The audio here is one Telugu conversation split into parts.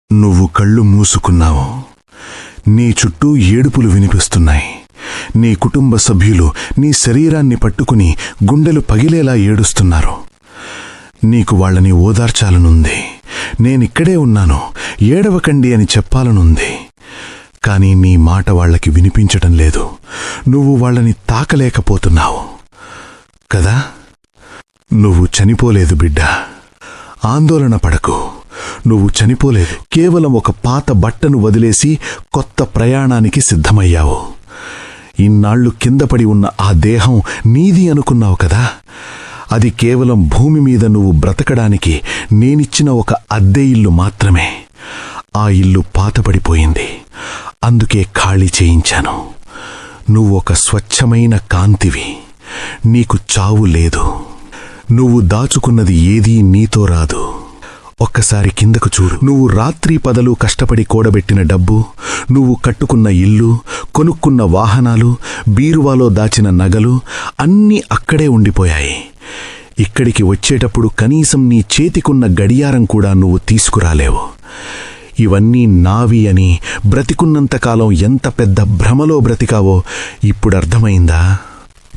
నువ్వు కళ్ళు మూసుకున్నావు. నీ చుట్టూ ఏడుపులు వినిపిస్తున్నాయి. నీ కుటుంబ సభ్యులు నీ శరీరాన్ని పట్టుకుని గుండెలు పగిలేలా ఏడుస్తున్నారు. నీకు వాళ్ళని ఓదార్చాలనుంది. నేనిక్కడే ఉన్నాను, ఏడవకండి అని చెప్పాలనుంది. కానీ నీ మాట వాళ్లకి వినిపించటం లేదు. నువ్వు వాళ్ళని తాకలేకపోతున్నావు కదా. నువ్వు చనిపోలేదు బిడ్డా, ఆందోళన పడకు. నువ్వు చనిపోలేదు. కేవలం ఒక పాత బట్టను వదిలేసి కొత్త ప్రయాణానికి సిద్ధమయ్యావు. ఇన్నాళ్లు కిందపడి ఉన్న ఆ దేహం నీది అనుకున్నావు కదా. అది కేవలం భూమి మీద నువ్వు బ్రతకడానికి నేనిచ్చిన ఒక అద్దె ఇల్లు మాత్రమే. ఆ ఇల్లు పాతపడిపోయింది, అందుకే ఖాళీ చేయించాను. నువ్వు ఒక స్వచ్ఛమైన కాంతివి. నీకు చావు లేదు. నువ్వు దాచుకున్నది ఏదీ నీతో రాదు. ఒక్కసారి కిందకు చూడు. నువ్వు రాత్రి పగలు కష్టపడి కూడబెట్టిన డబ్బు, నువ్వు కట్టుకున్న ఇల్లు, కొనుక్కున్న వాహనాలు, బీరువాలో దాచిన నగలు అన్నీ అక్కడే ఉండిపోయాయి. ఇక్కడికి వచ్చేటప్పుడు కనీసం నీ చేతికున్న గడియారం కూడా నువ్వు తీసుకురాలేవు. ఇవన్నీ నావి అని బ్రతికున్నంతకాలం ఎంత పెద్ద భ్రమలో బ్రతికావో ఇప్పుడర్థమైందా?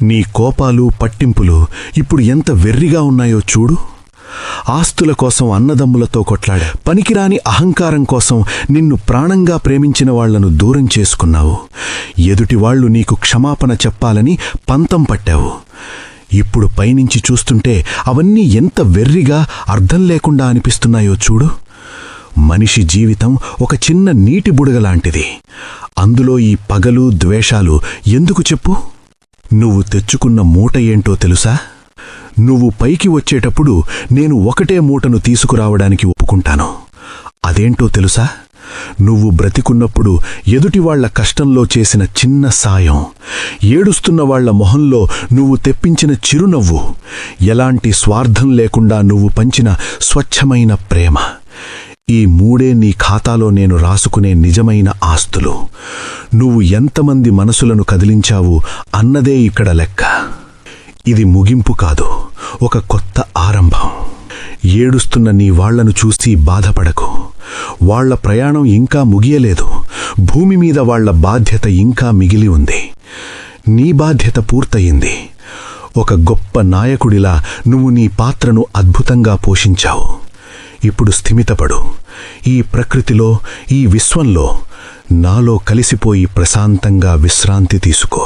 నీ కోపాలు, పట్టింపులు ఇప్పుడు ఎంత వెర్రిగా ఉన్నాయో చూడు. ఆస్తుల కోసం అన్నదమ్ములతో కొట్లాడా. పనికిరాని అహంకారం కోసం నిన్ను ప్రాణంగా ప్రేమించిన వాళ్లను దూరం చేసుకున్నావు. ఎదుటివాళ్లు నీకు క్షమాపణ చెప్పాలని పంతం పట్టావు. ఇప్పుడు పైనుంచి చూస్తుంటే అవన్నీ ఎంత వెర్రిగా, అర్థం లేకుండా అనిపిస్తున్నాయో చూడు. మనిషి జీవితం ఒక చిన్న నీటి బుడగలాంటిది. అందులో ఈ పగలు, ద్వేషాలు ఎందుకు చెప్పు? నువ్వు తెచ్చుకున్న మూట ఏంటో తెలుసా? నువ్వు పైకి వచ్చేటప్పుడు నేను ఒకటే మూటను తీసుకురావడానికి ఒప్పుకుంటాను. అదేంటో తెలుసా? నువ్వు బ్రతికున్నప్పుడు ఎదుటివాళ్ల కష్టంలో చేసిన చిన్న సాయం, ఏడుస్తున్న వాళ్ల మొహంలో నువ్వు తెప్పించిన చిరునవ్వు, ఎలాంటి స్వార్థం లేకుండా నువ్వు పంచిన స్వచ్ఛమైన ప్రేమ. ఈ మూడే నీ ఖాతాలో నేను రాసుకునే నిజమైన ఆస్తులు. నువ్వు ఎంతమంది మనసులను కదిలించావు అన్నదే ఇక్కడ లెక్క. ఇది ముగింపు కాదు, ఒక కొత్త ఆరంభం. ఏడుస్తున్న నీ వాళ్లను చూసి బాధపడకు. వాళ్ల ప్రయాణం ఇంకా ముగియలేదు. భూమి మీద వాళ్ల బాధ్యత ఇంకా మిగిలి ఉంది. నీ బాధ్యత పూర్తయింది. ఒక గొప్ప నాయకుడిలా నువ్వు నీ పాత్రను అద్భుతంగా పోషించావు. ఇప్పుడు స్థిమితపడు. ఈ ప్రకృతిలో, ఈ విశ్వంలో నాలో కలిసిపోయి ప్రశాంతంగా విశ్రాంతి తీసుకో.